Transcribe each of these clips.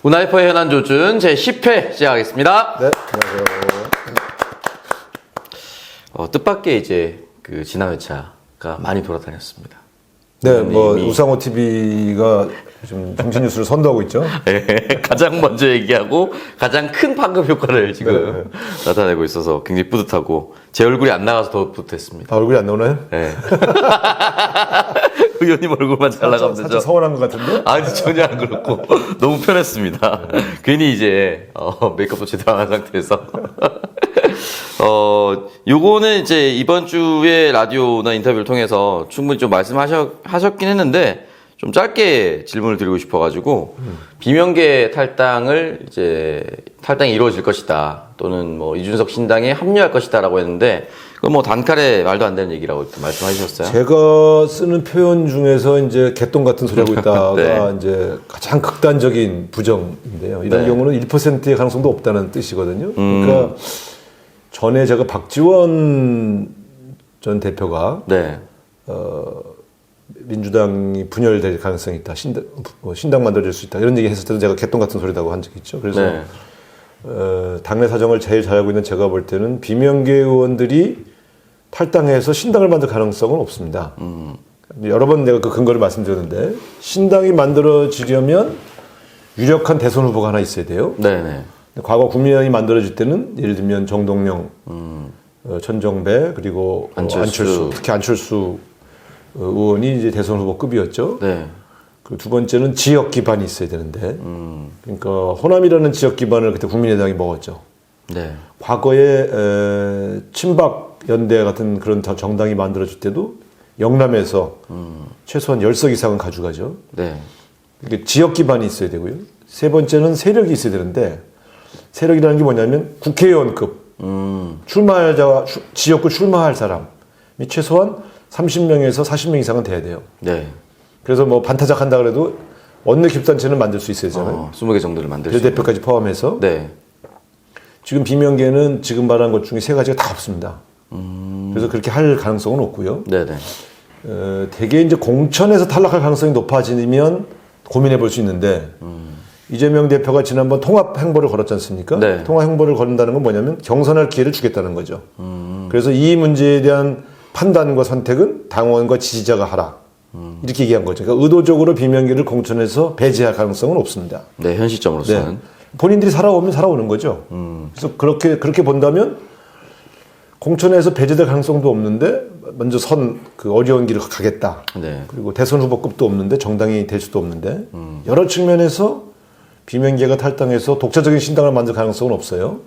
문화이퍼의 현안 조준 제10회 시작하겠습니다. 네, 안녕하세요. 뜻밖의 이제 그 지난 회차가 많이 돌아다녔습니다. 네, 뭐 우상호 TV가 좀 정치 뉴스를 선도하고 있죠. 네, 가장 먼저 얘기하고 가장 큰 판급 효과를 지금 나타내고 있어서 굉장히 뿌듯하고 제 얼굴이 안 나가서 더 뿌듯했습니다. 아, 얼굴이 안 나오나요? 네. 의원님 얼굴만 잘 나가면 되죠. 살짝 서운한 것 같은데? 아니 전혀 안 그렇고 너무 편했습니다. 괜히 이제 메이크업도 제대로 안 한 상태에서 요거는 이제 이번 주에 라디오나 인터뷰를 통해서 충분히 좀 말씀하셨긴 했는데 좀 짧게 질문을 드리고 싶어가지고 비명계 탈당을 이제 탈당이 이루어질 것이다 또는 뭐 이준석 신당에 합류할 것이다라고 했는데 그건 뭐 단칼에 말도 안 되는 얘기라고 말씀하셨어요. 제가 쓰는 표현 중에서 이제 개똥 같은 소리 하고 있다가 네. 이제 가장 극단적인 부정인데요. 이런 네. 경우는 1%의 가능성도 없다는 뜻이거든요. 그러니까 전에 제가 박지원 전 대표가 네. 민주당이 분열될 가능성이 있다. 신당 만들어질 수 있다. 이런 얘기 했을 때도 제가 개똥 같은 소리라고 한 적이 있죠. 그래서 네. 당내 사정을 제일 잘 알고 있는 제가 볼 때는 비명계 의원들이 탈당해서 신당을 만들 가능성은 없습니다. 여러 번 내가 그 근거를 말씀드렸는데 신당이 만들어지려면 유력한 대선 후보가 하나 있어야 돼요. 네네. 과거 국민의당이 만들어질 때는 예를 들면 정동영, 천정배 그리고 안철수, 특히 안철수 의원이 이제 대선 후보급이었죠. 네. 그 두 번째는 지역 기반이 있어야 되는데, 그러니까 호남이라는 지역 기반을 그때 국민의당이 먹었죠. 네. 과거에 친박 연대 같은 그런 정당이 만들어질 때도 영남에서 최소한 10석 이상은 가져가죠. 네. 그러니까 지역 기반이 있어야 되고요. 세 번째는 세력이 있어야 되는데, 세력이라는 게 뭐냐면 국회의원급 지역구 출마할 사람이 최소한 30명에서 40명 이상은 돼야 돼요. 네. 그래서 뭐 반타작 한다 그래도 원내 교섭단체는 만들 수 있어야 되잖아요. 20개 정도를 만들 수 있는. 대표까지 포함해서. 네. 지금 비명계는 지금 말한 것 중에 세 가지가 다 없습니다. 그래서 그렇게 할 가능성은 없고요. 네네. 대개 이제 공천에서 탈락할 가능성이 높아지면 고민해 볼 수 있는데 이재명 대표가 지난번 통합 행보를 걸었지 않습니까? 네. 통합 행보를 걸는다는 건 뭐냐면 경선할 기회를 주겠다는 거죠. 그래서 이 문제에 대한 판단과 선택은 당원과 지지자가 하라. 이렇게 얘기한 거죠. 그러니까 의도적으로 비명계를 공천에서 배제할 가능성은 없습니다. 네, 현 시점으로서는. 네. 본인들이 살아오면 살아오는 거죠. 그래서 그렇게 본다면 공천에서 배제될 가능성도 없는데 먼저 그 어려운 길을 가겠다. 네. 그리고 대선 후보급도 없는데 정당이 될 수도 없는데 여러 측면에서 비명계가 탈당해서 독자적인 신당을 만들 가능성은 없어요.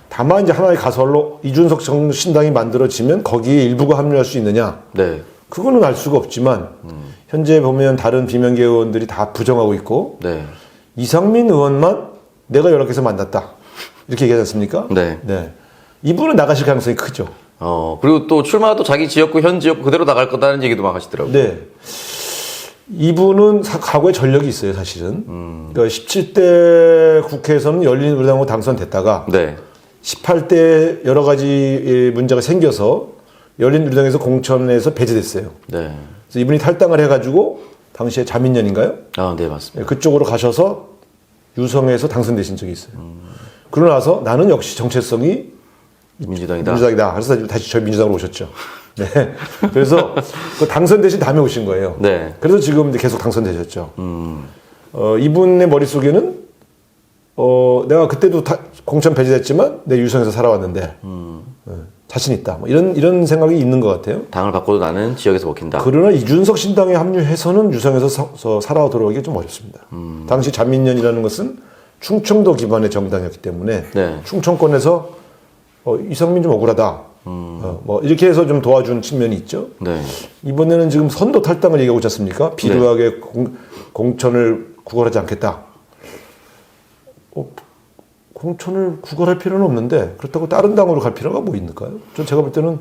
다만 이제 하나의 가설로 이준석 신당이 만들어지면 거기에 일부가 합류할 수 있느냐? 네. 그거는 알 수가 없지만 현재 보면 다른 비명계 의원들이 다 부정하고 있고 네. 이상민 의원만 내가 연락해서 만났다 이렇게 얘기하지 않습니까? 네. 이분은 나가실 가능성이 크죠. 그리고 또 출마도 자기 지역구, 현 지역구 그대로 나갈 거다는 얘기도 막 하시더라고요. 네. 이분은 과거에 전력이 있어요, 사실은. 그러니까 17대 국회에서는 열린우리당으로 당선됐다가 네. 18대 여러 가지 문제가 생겨서 열린우리당에서 공천에서 배제됐어요. 네. 그래서 이분이 탈당을 해가지고 당시에 자민련인가요? 네, 맞습니다. 그쪽으로 가셔서 유성에서 당선되신 적이 있어요. 그러고 나서 나는 역시 정체성이 민주당이다. 그래서 다시 저희 민주당으로 오셨죠. 네. 그래서 그 당선되신 다음에 오신 거예요. 네. 그래서 지금 계속 당선되셨죠. 이분의 머릿속에는 내가 그때도 공천 배제됐지만 내 유성에서 살아왔는데 자신 있다. 뭐 이런 생각이 있는 것 같아요. 당을 바꿔도 나는 지역에서 먹힌다. 그러나 이준석 신당에 합류해서는 유성에서 살아 돌아오기 좀 어렵습니다. 당시 자민련이라는 것은 충청도 기반의 정당이었기 때문에 네. 충청권에서 이상민 좀 억울하다. 뭐 이렇게 해서 좀 도와준 측면이 있죠. 네. 이번에는 지금 선도 탈당을 얘기하고 있지 않습니까? 비루하게 공천을 구걸하지 않겠다. 공천을 구걸할 필요는 없는데 그렇다고 다른 당으로 갈 필요가 뭐 있을까요? 제가 볼 때는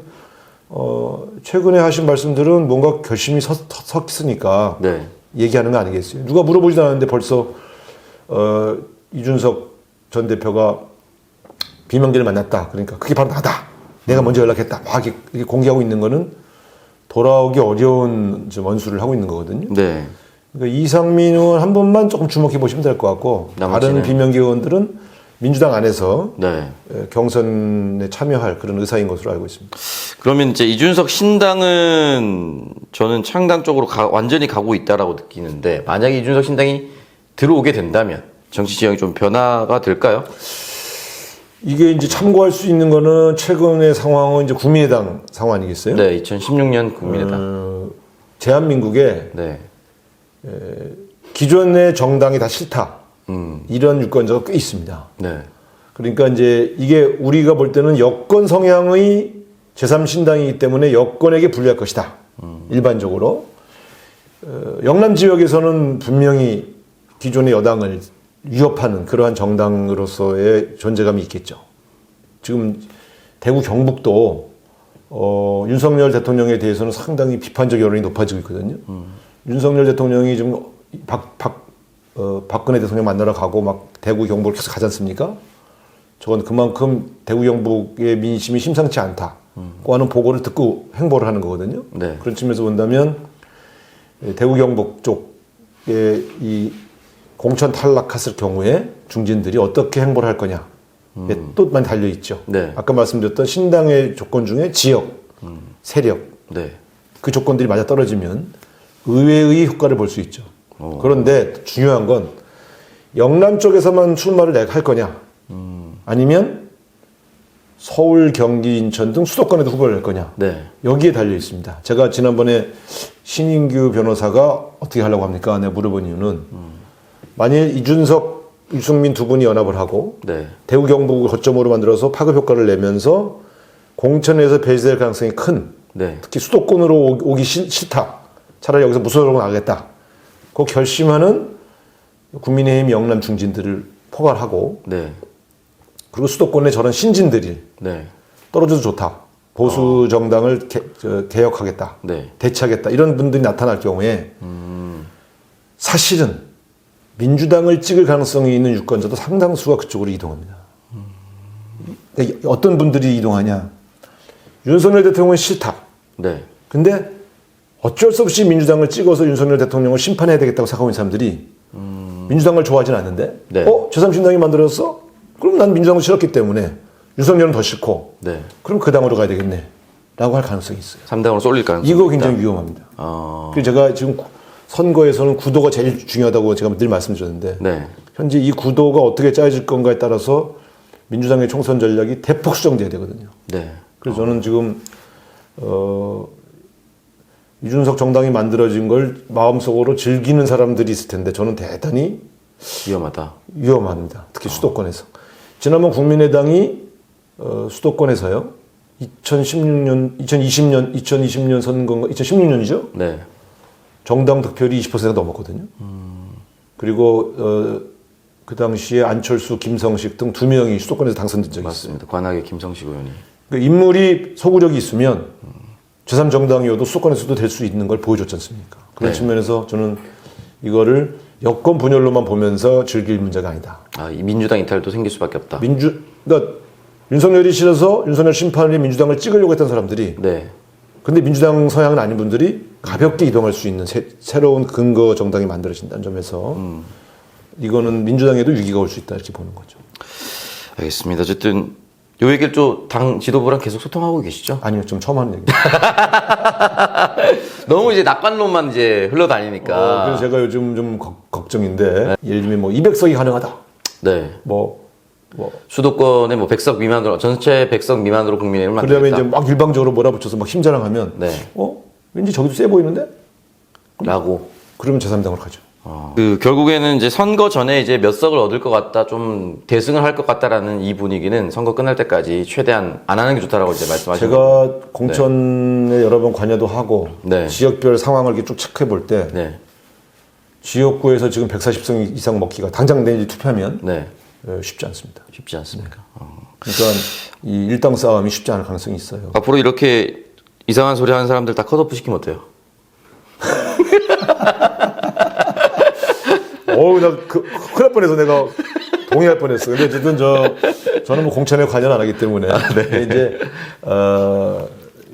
최근에 하신 말씀들은 뭔가 결심이 섰으니까 네. 얘기하는 거 아니겠어요? 누가 물어보지도 않았는데 벌써 이준석 전 대표가 비명계를 만났다. 그러니까 그게 바로 나다. 내가 먼저 연락했다. 막 이렇게 공개하고 있는 거는 돌아오기 어려운 원수를 하고 있는 거거든요. 네. 그러니까 이상민 의원 한 번만 조금 주목해 보시면 될 것 같고 다른 나머지는- 비명계 의원들은 민주당 안에서 네. 경선에 참여할 그런 의사인 것으로 알고 있습니다. 그러면 이제 이준석 신당은 저는 창당 쪽으로 완전히 가고 있다라고 느끼는데 만약에 이준석 신당이 들어오게 된다면 정치 지형이 좀 변화가 될까요? 이게 이제 참고할 수 있는 거는 최근의 상황은 이제 국민의당 상황 아니겠어요? 네, 2016년 국민의당. 대한민국에 네. 기존의 정당이 다 싫다. 이런 유권자가 꽤 있습니다. 네. 그러니까 이제 이게 우리가 볼 때는 여권 성향의 제3신당이기 때문에 여권에게 불리할 것이다. 일반적으로. 영남 지역에서는 분명히 기존의 여당을 위협하는 그러한 정당으로서의 존재감이 있겠죠. 지금 대구 경북도 윤석열 대통령에 대해서는 상당히 비판적 여론이 높아지고 있거든요. 윤석열 대통령이 지금 박근혜 대통령 만나러 가고 막 대구 경북을 계속 가지 않습니까? 저건 그만큼 대구 경북의 민심이 심상치 않다고 하는 보고를 듣고 행보를 하는 거거든요. 네. 그런 측면에서 본다면 대구 경북 쪽에 이 공천 탈락했을 경우에 중진들이 어떻게 행보를 할 거냐 또 많이 달려 있죠. 네. 아까 말씀드렸던 신당의 조건 중에 지역, 세력 네. 그 조건들이 맞아 떨어지면 의외의 효과를 볼 수 있죠. 그런데 중요한 건 영남 쪽에서만 출마를 내가 할 거냐 아니면 서울, 경기, 인천 등 수도권에도 후보를 낼 거냐 네. 여기에 달려 있습니다. 제가 지난번에 신인규 변호사가 어떻게 하려고 합니까? 내가 물어본 이유는 만일 이준석, 유승민 두 분이 연합을 하고 네. 대구 경북을 거점으로 만들어서 파급 효과를 내면서 공천에서 배제될 가능성이 큰 네. 특히 수도권으로 오기 싫다. 차라리 여기서 무소속으로 나가겠다. 그 결심하는 국민의힘 영남 중진들을 포괄하고 네. 그리고 수도권에 저런 신진들이 네. 떨어져도 좋다. 보수 정당을 개혁하겠다. 네. 대체하겠다. 이런 분들이 나타날 경우에 사실은 민주당을 찍을 가능성이 있는 유권자도 상당수가 그쪽으로 이동합니다. 그러니까 어떤 분들이 이동하냐. 윤석열 대통령은 싫다. 네. 근데 어쩔 수 없이 민주당을 찍어서 윤석열 대통령을 심판해야 되겠다고 생각하고 있는 사람들이 민주당을 좋아하진 않는데 네. 제3신당이 만들어졌어? 그럼 난 민주당을 싫었기 때문에 윤석열은 더 싫고 네. 그럼 그 당으로 가야 되겠네 라고 할 가능성이 있어요. 3당으로 쏠릴 가능성이 이거 있다. 굉장히 위험합니다. 어. 그래서 제가 지금 선거에서는 구도가 제일 중요하다고 제가 늘 말씀드렸는데 네. 현재 이 구도가 어떻게 짜여질 건가에 따라서 민주당의 총선 전략이 대폭 수정돼야 되거든요. 네. 그래서 저는 지금 이준석 정당이 만들어진 걸 마음속으로 즐기는 사람들이 있을 텐데 저는 대단히 위험하다. 위험합니다. 특히 수도권에서. 지난번 국민의당이 수도권에서요. 2020년 선거인가 2016년이죠. 네. 정당 득표율이 20%가 넘었거든요. 그리고 그 당시에 안철수, 김성식 등 두 명이 수도권에서 당선된 적이 있어요. 맞습니다. 관악의 김성식 의원이. 그 인물이 소구력이 있으면 제3정당이어도 수도권에서도 될 수 있는 걸 보여줬지 않습니까? 그런 네. 측면에서 저는 이거를 여권 분열로만 보면서 즐길 문제가 아니다. 아, 이 민주당 이탈도 생길 수밖에 없다. 그러니까 윤석열이 싫어서 윤석열 심판이 민주당을 찍으려고 했던 사람들이 네. 근데 민주당 서양은 아닌 분들이 가볍게 이동할 수 있는 새로운 근거 정당이 만들어진다는 점에서 이거는 민주당에도 위기가 올 수 있다 이렇게 보는 거죠. 알겠습니다. 어쨌든 요 얘기를 좀 당 지도부랑 계속 소통하고 계시죠? 아니요, 좀 처음 하는 얘기. 너무 이제 낙관론만 이제 흘러다니니까. 그래서 제가 요즘 좀 걱정인데 예를 들면 뭐 200석이 가능하다. 네. 뭐 수도권에 뭐 100석 미만으로 전체 100석 미만으로 국민의힘을 만들겠다. 그다음에 이제 막 일방적으로 몰아붙여서 막 힘자랑하면 네. 왠지 저기도 세 보이는데? 라고. 그러면 제3당으로 가죠. 그 결국에는 이제 선거 전에 이제 몇 석을 얻을 것 같다, 좀 대승을 할 것 같다라는 이 분위기는 선거 끝날 때까지 최대한 안 하는 게 좋다라고 이제 말씀하시는 거예요. 제가 공천에 여러 번 관여도 하고 네. 지역별 상황을 이렇게 쭉 체크해 볼 때 네. 지역구에서 지금 140석 이상 먹기가 당장 내일 투표하면 네. 쉽지 않습니다. 쉽지 않습니까? 그러니까 이 일당 싸움이 쉽지 않을 가능성이 있어요. 앞으로 이렇게 이상한 소리 하는 사람들 다 컷오프 시키면 어때요? 나 큰일 날 뻔해서 내가 동의할 뻔했어. 근데 어쨌든 저는 뭐 공천에 관여는 안 하기 때문에. 근데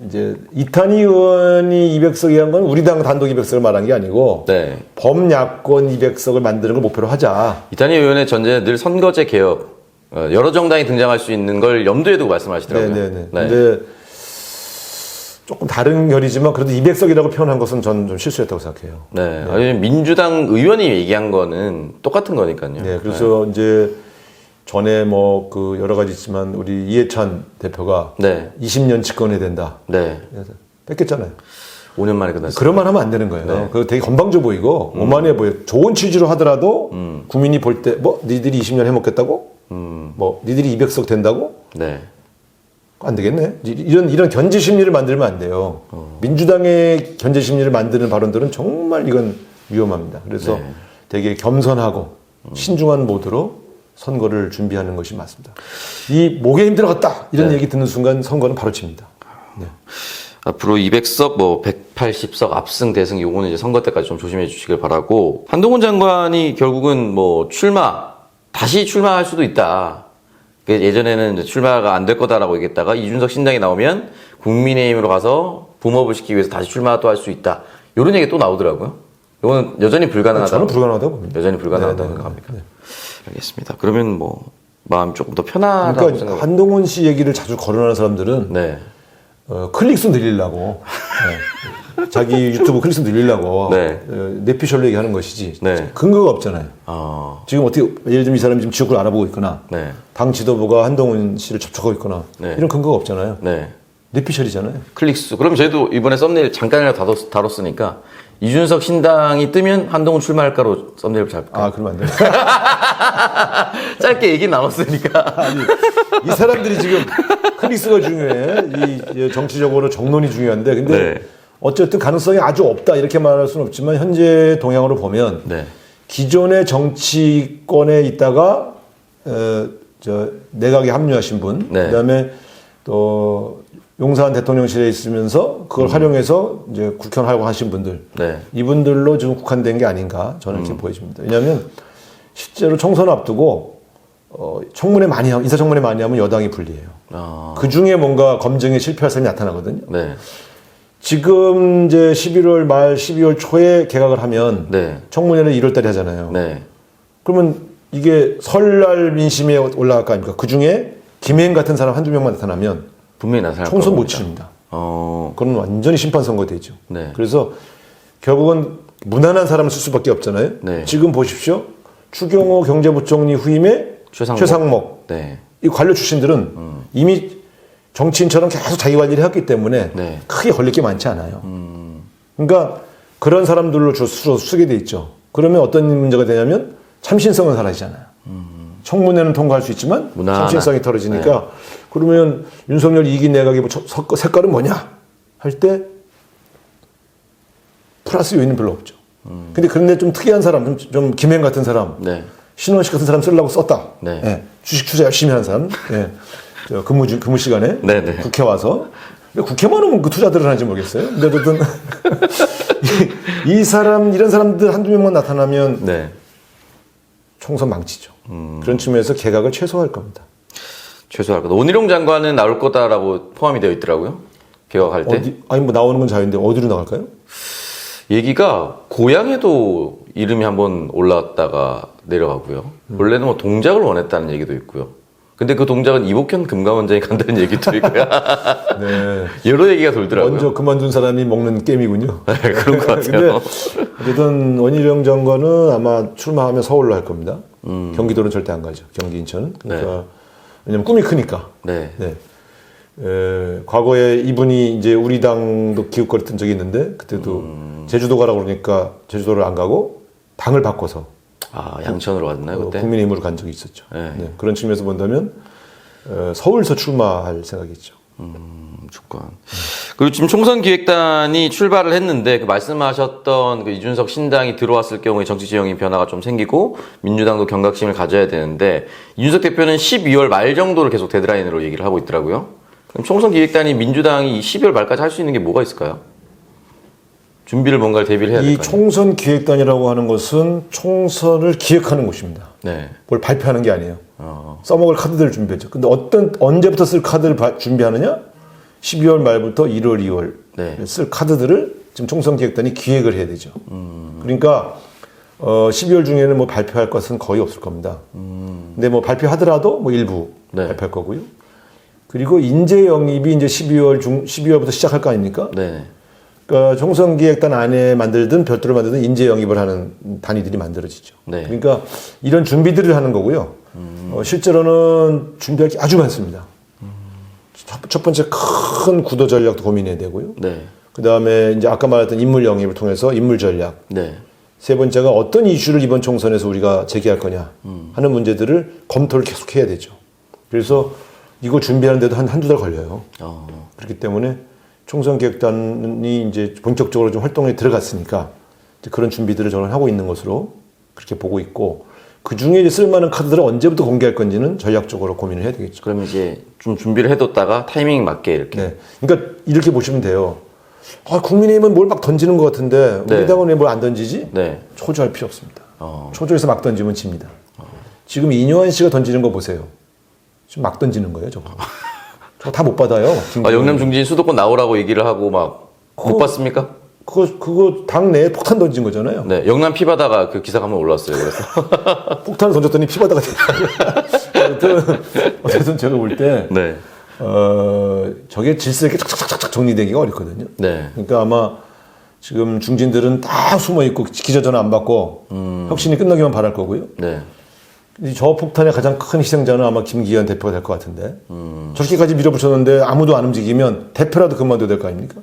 이제 이탄희 의원이 200석 얘기한 건 우리 당 단독 200석을 말한 게 아니고 네. 범야권 200석을 만드는 걸 목표로 하자. 이탄희 의원의 전제는 늘 선거제 개혁, 여러 정당이 등장할 수 있는 걸 염두에 두고 말씀하시더라고요. 네네네. 근데 조금 다른 결이지만 그래도 200석이라고 표현한 것은 저는 좀 실수했다고 생각해요. 네. 아니, 민주당 의원이 얘기한 거는 똑같은 거니까요. 네. 그래서 이제 전에 뭐 그 여러 가지 있지만 우리 이해찬 대표가 네. 20년 집권해야 된다. 네. 그래서 뺏겼잖아요. 5년 만에 끝났어요. 그런 말 하면 안 되는 거예요. 네. 그거 되게 건방져 보이고 오만해 보여. 좋은 취지로 하더라도 국민이 볼 때 뭐 니들이 20년 해먹겠다고? 뭐 니들이 200석 된다고? 네. 안 되겠네. 이런 견제 심리를 만들면 안 돼요. 민주당의 견제 심리를 만드는 발언들은 정말 이건 위험합니다. 그래서 네. 되게 겸손하고 신중한 모드로 선거를 준비하는 것이 맞습니다. 이 목에 힘들어갔다 이런 네. 얘기 듣는 순간 선거는 바로 칩니다. 네. 앞으로 200석, 뭐 180석 압승, 대승 요거는 이제 선거 때까지 좀 조심해 주시길 바라고, 한동훈 장관이 결국은 뭐 다시 출마할 수도 있다. 예전에는 이제 출마가 안 될 거다라고 얘기했다가 이준석 신당이 나오면 국민의힘으로 가서 붐업을 시키기 위해서 다시 출마 또 할 수 있다. 이런 얘기 또 나오더라고요. 이거는 여전히 불가능하다. 저는 불가능하다고 봅니다. 여전히 불가능하다고 네, 네, 생각합니까? 네. 알겠습니다. 그러면 뭐 마음이 조금 더 편하다고 그러니까 생각합니다. 한동훈 씨 얘기를 자주 거론하는 사람들은 네. 클릭수 늘리려고 자기 유튜브 클릭수 늘리려고 네. 내피셜로 얘기하는 것이지 네. 근거가 없잖아요. 아, 지금 어떻게 예를 들면 이 사람이 지금 지역구를 알아보고 있거나 네. 당 지도부가 한동훈 씨를 접촉하고 있거나 네. 이런 근거가 없잖아요. 네. 내피셜이잖아요. 클릭수. 그럼 저희도 이번에 썸네일 잠깐이라도 다뤘으니까 이준석 신당이 뜨면 한동훈 출마할까로 썸네일 잘 볼까요? 아 그러면 안 돼요. 짧게 얘기 나눴으니까. 아니, 이 사람들이 지금 클릭수가 중요해. 이 정치적으로 정론이 중요한데 근데 네. 어쨌든 가능성이 아주 없다 이렇게 말할 수는 없지만 현재 동향으로 보면 네. 기존의 정치권에 있다가 내각에 합류하신 분, 네. 그다음에 또 용산 대통령실에 있으면서 그걸 활용해서 이제 국회의원 하신 분들, 네. 이분들로 지금 국한된 게 아닌가 저는 이렇게 보여집니다. 왜냐하면 실제로 총선 앞두고 청문회 많이 하면 인사청문회 많이 하면 여당이 불리해요. 아, 그 중에 뭔가 검증에 실패할 사람이 나타나거든요. 네. 지금 이제 11월 말 12월 초에 개각을 하면 네. 청문회는 1월 달에 하잖아요. 네. 그러면 이게 설날 민심에 올라갈 거 아닙니까? 그 중에 김혜인 같은 사람 한두 명만 나타나면 분명히 나타날 총선 못 겁니다. 치릅니다. 어, 그건 완전히 심판선거 되죠. 네. 그래서 결국은 무난한 사람을 쓸 수밖에 없잖아요. 네. 지금 보십시오. 추경호 경제부총리 후임에 최상목. 네. 이 관료 출신들은 이미 정치인처럼 계속 자기 관리를 했기 때문에 네. 크게 걸릴 게 많지 않아요. 그러니까 그런 사람들로 주로 쓰게 돼 있죠. 그러면 어떤 문제가 되냐면 참신성은 사라지잖아요. 청문회는 통과할 수 있지만 무난한. 참신성이 떨어지니까 그러면 윤석열 2기 내각의 색깔은 뭐냐 할 때 플러스 요인은 별로 없죠. 근데 그런데 좀 특이한 사람, 좀 김행 같은 사람, 네. 신원식 같은 사람 쓰려고 썼다. 네. 예, 주식 투자 열심히 하는 사람, 예, 저 근무 시간에 네, 네. 국회 와서 근데 국회만 오면 그 투자들을 하는지 모르겠어요. 근데 어쨌든 이런 사람들 한두 명만 나타나면 네. 총선 망치죠. 그런 측면에서 개각을 최소화할 겁니다. 최소할 거다. 원희룡 장관은 나올 거다라고 포함이 되어 있더라고요. 개혁할 때. 아니 뭐 나오는 건 자유인데 어디로 나갈까요? 얘기가 고향에도 이름이 한번 올라왔다가 내려가고요. 원래는 뭐 동작을 원했다는 얘기도 있고요. 근데 그 동작은 이복현 금감원장이 간다는 얘기도 있고요. 네. 여러 얘기가 돌더라고요. 먼저 그만둔 사람이 먹는 게임이군요. 네, 그런 것 같아요. 근데 어쨌든 원희룡 장관은 아마 출마하면 서울로 할 겁니다. 경기도는 절대 안 가죠. 경기 인천은. 그러니까 왜냐면 꿈이 크니까. 네. 네. 과거에 이분이 이제 우리 당도 기웃거렸던 적이 있는데 그때도 제주도 가라고 그러니까 제주도를 안 가고 당을 바꿔서 아, 양천으로 갔나요, 그때? 국민의힘으로 간 적이 있었죠. 네. 네. 그런 측면에서 본다면 서울서 출마할 생각이죠. 주권. 그리고 지금 총선 기획단이 출발을 했는데 그 말씀하셨던 그 이준석 신당이 들어왔을 경우에 정치 지형이 변화가 좀 생기고 민주당도 경각심을 가져야 되는데 이준석 대표는 12월 말 정도를 계속 데드라인으로 얘기를 하고 있더라고요. 그럼 총선 기획단이 민주당이 12월 말까지 할 수 있는 게 뭐가 있을까요? 준비를 뭔가를 대비를 해야 이 될까요? 총선 기획단이라고 하는 것은 총선을 기획하는 곳입니다. 네. 뭘 발표하는 게 아니에요. 써먹을 카드들을 준비했죠. 근데 언제부터 쓸 카드를 준비하느냐? 12월 말부터 1월, 2월 네. 쓸 카드들을 지금 총선기획단이 기획을 해야 되죠. 그러니까 12월 중에는 뭐 발표할 것은 거의 없을 겁니다. 근데 뭐 발표하더라도 뭐 일부 네. 발표할 거고요. 그리고 인재 영입이 이제 12월부터 시작할 거 아닙니까? 네. 그러니까 총선기획단 안에 만들든 별도로 만들든 인재 영입을 하는 단위들이 만들어지죠. 네. 그러니까 이런 준비들을 하는 거고요. 실제로는 준비할 게 아주 많습니다. 첫 번째 큰 구도 전략도 고민해야 되고요. 네. 그 다음에 이제 아까 말했던 인물 영입을 통해서 인물 전략. 네. 세 번째가 어떤 이슈를 이번 총선에서 우리가 제기할 거냐 하는 문제들을 검토를 계속 해야 되죠. 그래서 이거 준비하는데도 한두 달 걸려요. 그렇기 때문에 총선기획단이 이제 본격적으로 좀 활동에 들어갔으니까 이제 그런 준비들을 저는 하고 있는 것으로 그렇게 보고 있고, 그 중에 이제 쓸만한 카드들을 언제부터 공개할 건지는 전략적으로 고민을 해야 되겠죠. 그러면 이제 좀 준비를 해뒀다가 타이밍 맞게 이렇게. 네. 그러니까 이렇게 보시면 돼요. 국민의힘은 뭘 막 던지는 것 같은데 우리 네. 당은 왜 뭘 안 던지지? 네. 초조할 필요 없습니다. 초조해서 막 던지면 집니다. 지금 이뇨한 씨가 던지는 거 보세요. 지금 막 던지는 거예요, 저거. 저거 다 못 받아요. 영남 중진 수도권 나오라고 얘기를 하고 막 못 봤습니까? 그거 당 내에 폭탄 던진 거잖아요. 네. 영남 피바다가 그 기사가 한번 올라왔어요. 그래서. 폭탄을 던졌더니 피바다가 됐어요. 어쨌든 제가 볼 때, 네. 저게 질서 있게 착착착착 정리되기가 어렵거든요. 네. 그러니까 아마 지금 중진들은 다 숨어 있고 기자 전화 안 받고 혁신이 끝나기만 바랄 거고요. 네. 저 폭탄의 가장 큰 희생자는 아마 김기현 대표가 될 것 같은데, 저렇게까지 밀어붙였는데 아무도 안 움직이면 대표라도 그만둬야 될 거 아닙니까?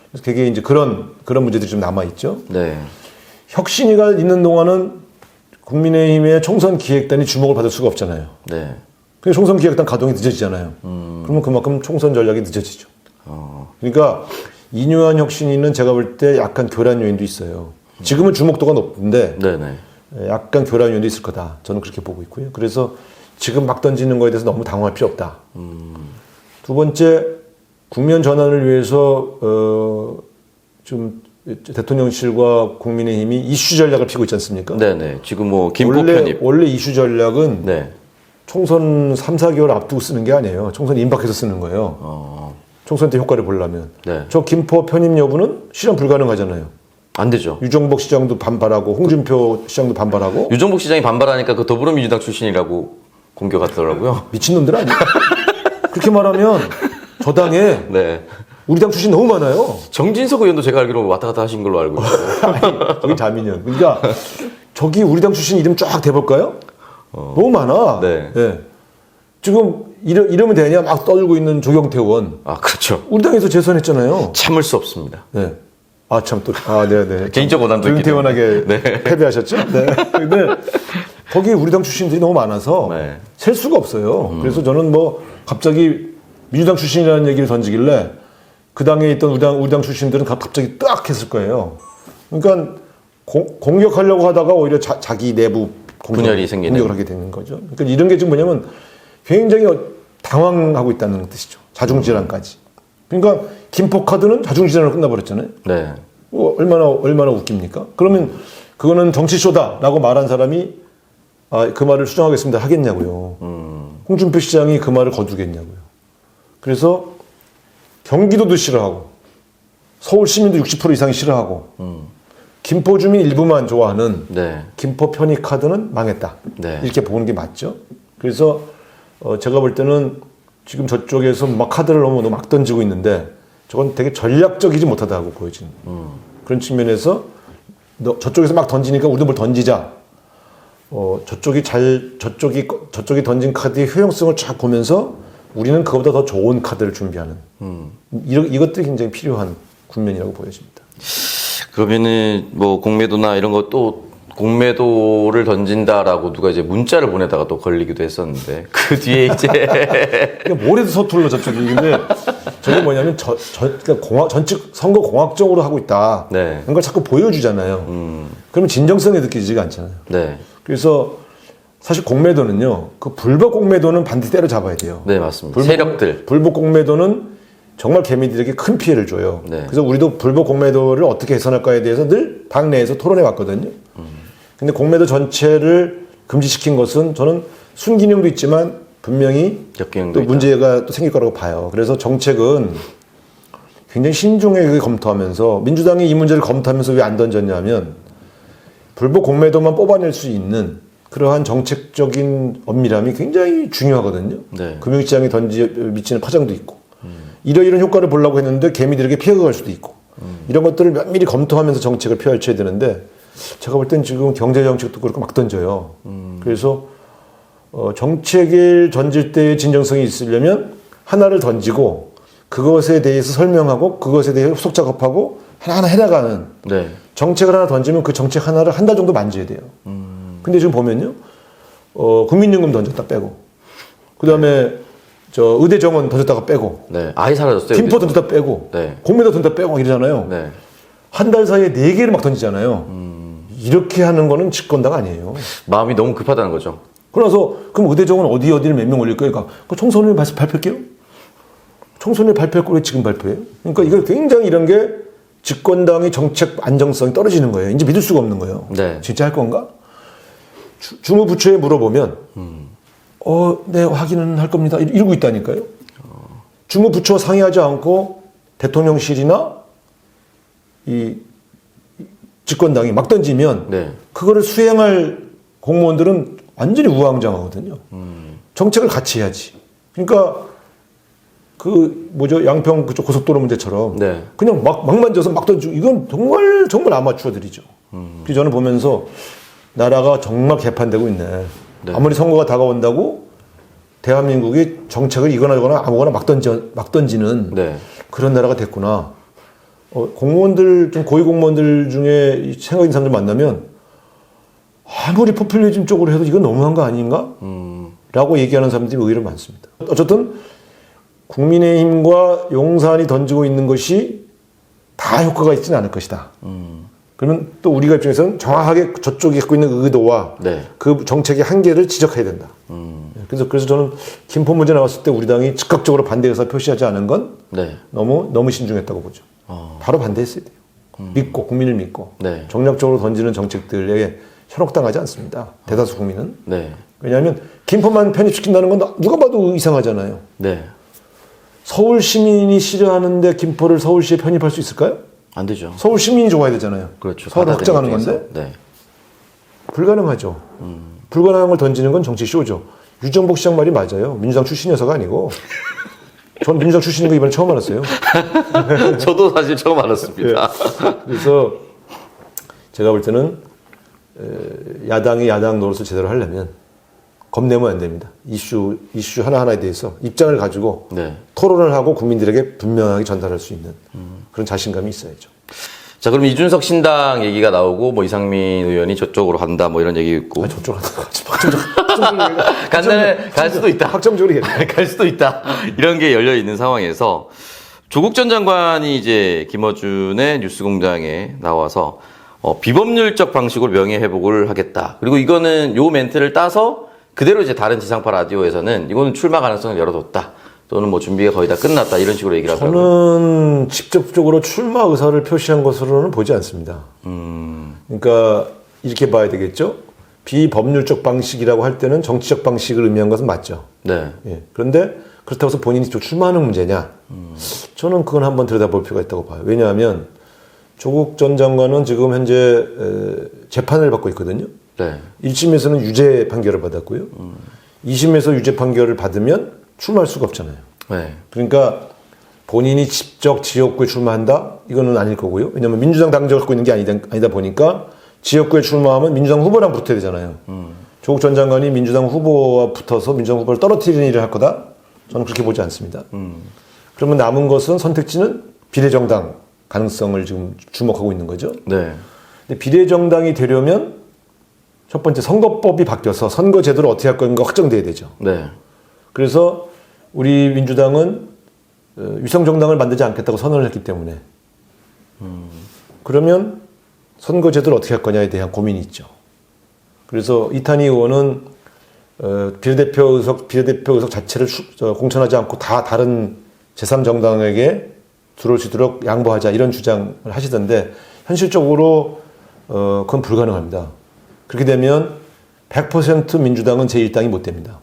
그래서 되게 이제 그런 문제들이 좀 남아 있죠. 네. 혁신이가 있는 동안은 국민의힘의 총선 기획단이 주목을 받을 수가 없잖아요. 네. 그래서 총선 기획단 가동이 늦어지잖아요. 그러면 그만큼 총선 전략이 늦어지죠. 그러니까 이뇨한 혁신이는 제가 볼 때 약간 교란 요인도 있어요. 지금은 주목도가 높은데 네네. 약간 교란 요인도 있을 거다. 저는 그렇게 보고 있고요. 그래서 지금 막 던지는 거에 대해서 너무 당황할 필요 없다. 두 번째, 국면 전환을 위해서 좀 대통령실과 국민의힘이 이슈 전략을 피고 있지 않습니까? 네네. 지금 뭐 김포 편입. 원래 이슈 전략은 네. 총선 3, 4개월 앞두고 쓰는 게 아니에요. 총선 임박해서 쓰는 거예요. 총선 때 효과를 보려면. 네. 저 김포 편입 여부는 실현 불가능하잖아요. 안 되죠. 유정복 시장도 반발하고 홍준표 시장도 반발하고. 유정복 시장이 반발하니까 그 더불어민주당 출신이라고 공격하더라고요. 미친놈들 아니에요? 그렇게 말하면 저 당에 네. 우리 당 출신 너무 많아요. 정진석 의원도 제가 알기로 왔다 갔다 하신 걸로 알고 있어요. 저기 자민련. 그러니까 저기 우리 당 출신 이름 쫙 대볼까요? 너무 많아. 네. 예. 지금 이러면 되냐 막 떠들고 있는 조경태 의원. 아, 그렇죠. 우리 당에서 재선했잖아요. 참을 수 없습니다. 네. 아, 참 또. 아, 네네. 개인적 원한도 있기 조경태 의원에게 네. 패배하셨죠? 네. 근데 거기 우리 당 출신들이 너무 많아서 네. 셀 수가 없어요. 그래서 저는 뭐 갑자기 민주당 출신이라는 얘기를 던지길래 그 당에 있던 우리 당 출신들은 갑자기 딱 했을 거예요. 그러니까 공격하려고 하다가 오히려 자기 내부 분열이 생기는. 공격을 하게 되는 거죠. 그러니까 이런 게 지금 뭐냐면 굉장히 당황하고 있다는 뜻이죠. 자중질환까지. 그러니까 김포 카드는 자중질환으로 끝나버렸잖아요. 네. 얼마나 웃깁니까? 그러면 그거는 정치쇼다라고 말한 사람이 그 말을 수정하겠습니다 하겠냐고요. 홍준표 시장이 그 말을 거두겠냐고요. 그래서 경기도도 싫어하고 서울 시민도 60% 이상이 싫어하고 김포 주민 일부만 좋아하는 네. 김포 편입 카드는 망했다. 네. 이렇게 보는 게 맞죠. 그래서 제가 볼 때는 지금 저쪽에서 막 카드를 너무 막 던지고 있는데 저건 되게 전략적이지 못하다고 보여지는 그런 측면에서 저쪽에서 막 던지니까 우리도 뭘 던지자. 저쪽이 던진 카드의 효용성을 쫙 보면서 우리는 그거보다 더 좋은 카드를 준비하는 이것들이 굉장히 필요한 국면이라고 보여집니다. 그러면은 뭐 공매도나 이런 것도 공매도를 던진다라고 누가 이제 문자를 보내다가 또 걸리기도 했었는데 그 뒤에 이제 뭘 해도 서툴러 저쪽이. 근데 저게 뭐냐면 그러니까 전직 선거 공학적으로 하고 있다. 네. 그런 걸 자꾸 보여주잖아요. 그러면 진정성이 느껴지지가 않잖아요. 네. 그래서 사실 공매도는요, 그 불법 공매도는 반드시 때려잡아야 돼요. 네, 맞습니다. 세력들. 불법 공매도는 정말 개미들에게 큰 피해를 줘요. 네. 그래서 우리도 불법 공매도를 어떻게 개선할까에 대해서 늘 당내에서 토론해 왔거든요. 근데 공매도 전체를 금지시킨 것은 저는 순기능도 있지만 분명히 엮이는 또 거 있다. 문제가 또 생길 거라고 봐요. 그래서 정책은 굉장히 신중하게 검토하면서 민주당이 이 문제를 검토하면서 왜 안 던졌냐면 불법 공매도만 뽑아낼 수 있는 그러한 정책적인 엄밀함이 굉장히 중요하거든요. 네. 금융시장에 미치는 파장도 있고 이러이런 효과를 보려고 했는데 개미들에게 피해가 갈 수도 있고 이런 것들을 면밀히 검토하면서 정책을 펼쳐야 되는데 제가 볼 땐 지금 경제정책도 그렇고 막 던져요. 그래서 정책을 던질 때의 진정성이 있으려면 하나를 던지고 그것에 대해서 설명하고 그것에 대해 후속 작업하고 하나하나 해나가는 네. 정책을 하나 던지면 그 정책 하나를 한 달 정도 만져야 돼요. 근데 지금 보면요. 국민연금 던졌다 빼고 그다음에 저 의대 정원 던졌다가 빼고 네. 아예 사라졌어요. 김포 던졌다 빼고 네. 공매도 던졌다 빼고 이러잖아요. 네. 한 달 사이에 4개를 막 던지잖아요. 이렇게 하는 거는 집권당 아니에요. 마음이 너무 급하다는 거죠. 그래서 그럼 의대 정원 어디를 몇 명 올릴 거예요? 그러니까 그 총선을 발표할게요. 총선을 발표할 걸 왜 지금 발표해요? 그러니까 이거 굉장히 이런 게 집권당의 정책 안정성이 떨어지는 거예요. 이제 믿을 수가 없는 거예요. 네. 진짜 할 건가? 주무부처에 물어보면 네 확인은 할 겁니다. 이러고 있다니까요. 주무부처 상의하지 않고 대통령실이나 이 집권당이 막 던지면 네. 그거를 수행할 공무원들은 완전히 우왕좌왕하거든요. 정책을 같이 해야지. 그러니까 그 뭐죠 양평 그쪽 고속도로 문제처럼 네. 그냥 막 만져서 막 던지고 이건 정말 아마추어들이죠. 그래서 저는 보면서 나라가 정말 개판되고 있네. 네. 아무리 선거가 다가온다고 대한민국이 정책을 이거나 저거나 아무거나 막 던지는 네. 그런 나라가 됐구나. 공무원들 좀 고위 공무원들 중에 생각 있는 사람들 만나면 아무리 포퓰리즘 쪽으로 해도 이건 너무한 거 아닌가? 라고 얘기하는 사람들이 의외로 많습니다. 어쨌든 국민의힘과 용산이 던지고 있는 것이 다 효과가 있지는 않을 것이다. 그러면 또 우리가 입장에서는 정확하게 저쪽이 갖고 있는 의도와 네. 그 정책의 한계를 지적해야 된다. 그래서 저는 김포 문제 나왔을 때 우리 당이 즉각적으로 반대 의사 표시하지 않은 건 네. 너무 신중했다고 보죠. 바로 반대했어야 돼요. 믿고 국민을 믿고 네. 정략적으로 던지는 정책들에 현혹당하지 않습니다. 대다수 국민은. 네. 왜냐하면 김포만 편입시킨다는 건 누가 봐도 이상하잖아요. 네. 서울 시민이 싫어하는데 김포를 서울시에 편입할 수 있을까요? 안 되죠. 서울 시민이 좋아야 되잖아요. 그렇죠. 서울을 확장하는 받아들이는 건데 입장에서. 네. 불가능하죠. 불가능한 걸 던지는 건 정치 쇼죠. 유정복 시장 말이 맞아요. 민주당 출신이어서가 아니고 전 민주당 출신인 거 이번에 처음 알았어요. 저도 사실 처음 알았습니다. 그래서 제가 볼 때는 야당이 야당 노릇을 제대로 하려면 겁내면 안 됩니다. 이슈 하나하나에 대해서 입장을 가지고 네. 토론을 하고 국민들에게 분명하게 전달할 수 있는 그런 자신감이 있어야죠. 자, 그럼 이준석 신당 얘기가 나오고 뭐 이상민 의원이 저쪽으로 간다 뭐 이런 얘기 있고. 아, 저쪽으로 확정적으로 갈 수도 있다. 확정적으로 얘기해. 갈 수도 있다. 이런 게 열려 있는 상황에서 조국 전 장관이 이제 김어준의 뉴스공장에 나와서 비법률적 방식으로 명예회복을 하겠다. 그리고 이거는 요 멘트를 따서 그대로 이제 다른 지상파 라디오에서는 이거는 출마 가능성을 열어뒀다. 또는 뭐 준비가 거의 다 끝났다. 이런 식으로 얘기를 하더라고요. 저는 직접적으로 출마 의사를 표시한 것으로는 보지 않습니다. 그러니까 이렇게 봐야 되겠죠. 비법률적 방식이라고 할 때는 정치적 방식을 의미한 것은 맞죠. 네. 예. 그런데 그렇다고 해서 본인이 또 출마하는 문제냐? 저는 그건 한번 들여다볼 필요가 있다고 봐요. 왜냐하면 조국 전 장관은 지금 현재 재판을 받고 있거든요. 네. 1심에서는 유죄 판결을 받았고요. 2심에서 유죄 판결을 받으면 출마할 수가 없잖아요. 네. 그러니까 본인이 직접 지역구에 출마한다? 이거는 아닐 거고요. 왜냐하면 민주당 당적을 갖고 있는 게 아니다 보니까 지역구에 출마하면 민주당 후보랑 붙어야 되잖아요. 조국 전 장관이 민주당 후보와 붙어서 민주당 후보를 떨어뜨리는 일을 할 거다? 저는 그렇게 보지 않습니다. 그러면 남은 것은 선택지는 비례정당 가능성을 지금 주목하고 있는 거죠. 네. 근데 비례정당이 되려면 첫 번째 선거법이 바뀌어서 선거제도를 어떻게 할 건가 확정돼야 되죠. 네. 그래서 우리 민주당은 위성정당을 만들지 않겠다고 선언을 했기 때문에 그러면 선거제도를 어떻게 할 거냐에 대한 고민이 있죠. 그래서 이탄희 의원은 비례대표 의석 자체를 공천하지 않고 다 다른 제3정당에게 들어올 수 있도록 양보하자 이런 주장을 하시던데 현실적으로 그건 불가능합니다. 그렇게 되면 100% 민주당은 제1당이 못 됩니다.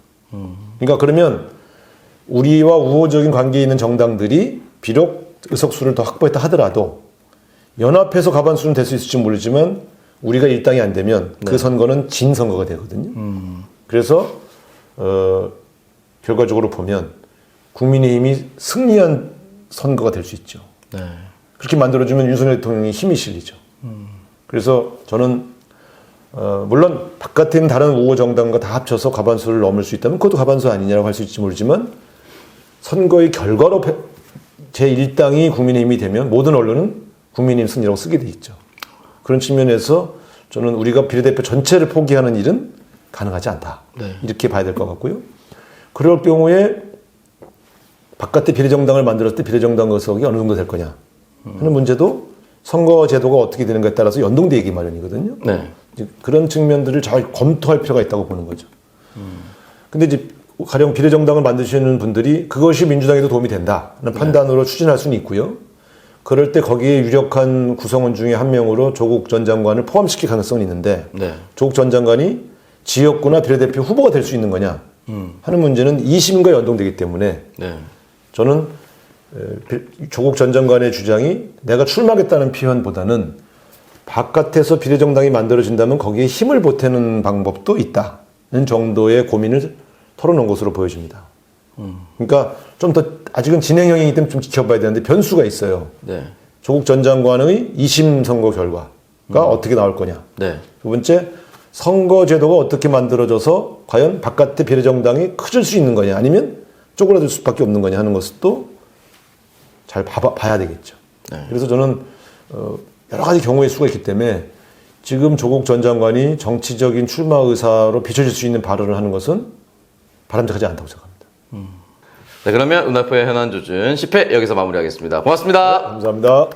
그러니까 그러면 우리와 우호적인 관계에 있는 정당들이 비록 의석수를 더 확보했다 하더라도 연합해서 과반수는 될 수 있을지 모르지만 우리가 일당이 안 되면 그 선거는 진 선거가 되거든요. 그래서 결과적으로 보면 국민의힘이 승리한 선거가 될 수 있죠. 네. 그렇게 만들어주면 윤석열 대통령이 힘이 실리죠. 그래서 저는 물론 바깥에 있는 다른 우호 정당과 다 합쳐서 과반수를 넘을 수 있다면 그것도 과반수 아니냐라고 할 수 있을지 모르지만 선거의 결과로 제1당이 국민의힘이 되면 모든 언론은 국민의힘 승리라고 쓰게 돼 있죠. 그런 측면에서 저는 우리가 비례대표 전체를 포기하는 일은 가능하지 않다. 네. 이렇게 봐야 될 것 같고요. 그럴 경우에 바깥에 비례정당을 만들었을 때 비례정당 의석이 어느 정도 될 거냐 하는 문제도 선거 제도가 어떻게 되는가에 따라서 연동되기 마련이거든요. 네. 이제 그런 측면들을 잘 검토할 필요가 있다고 보는 거죠. 근데 이제 가령 비례정당을 만드시는 분들이 그것이 민주당에도 도움이 된다는 판단으로 추진할 수는 있고요. 그럴 때 거기에 유력한 구성원 중에 한 명으로 조국 전 장관을 포함시킬 가능성은 있는데 네. 조국 전 장관이 지역구나 비례대표 후보가 될 수 있는 거냐 하는 문제는 2심과 연동되기 때문에 네. 저는 조국 전 장관의 주장이 내가 출마하겠다는 표현보다는 바깥에서 비례정당이 만들어진다면 거기에 힘을 보태는 방법도 있다는 정도의 고민을 털어놓은 것으로 보여집니다. 그러니까 좀 더 아직은 진행형이기 때문에 좀 지켜봐야 되는데 변수가 있어요. 네. 조국 전 장관의 2심 선거 결과가 어떻게 나올 거냐. 네. 두 번째, 선거 제도가 어떻게 만들어져서 과연 바깥의 비례정당이 커질 수 있는 거냐 아니면 쪼그라들 수밖에 없는 거냐 하는 것도 잘 봐야 되겠죠. 네. 그래서 저는 여러 가지 경우의 수가 있기 때문에 지금 조국 전 장관이 정치적인 출마 의사로 비춰질 수 있는 발언을 하는 것은 바람직하지 않다고 생각합니다. 네, 그러면 은하포의 현안 조준 10회 여기서 마무리하겠습니다. 고맙습니다. 감사합니다.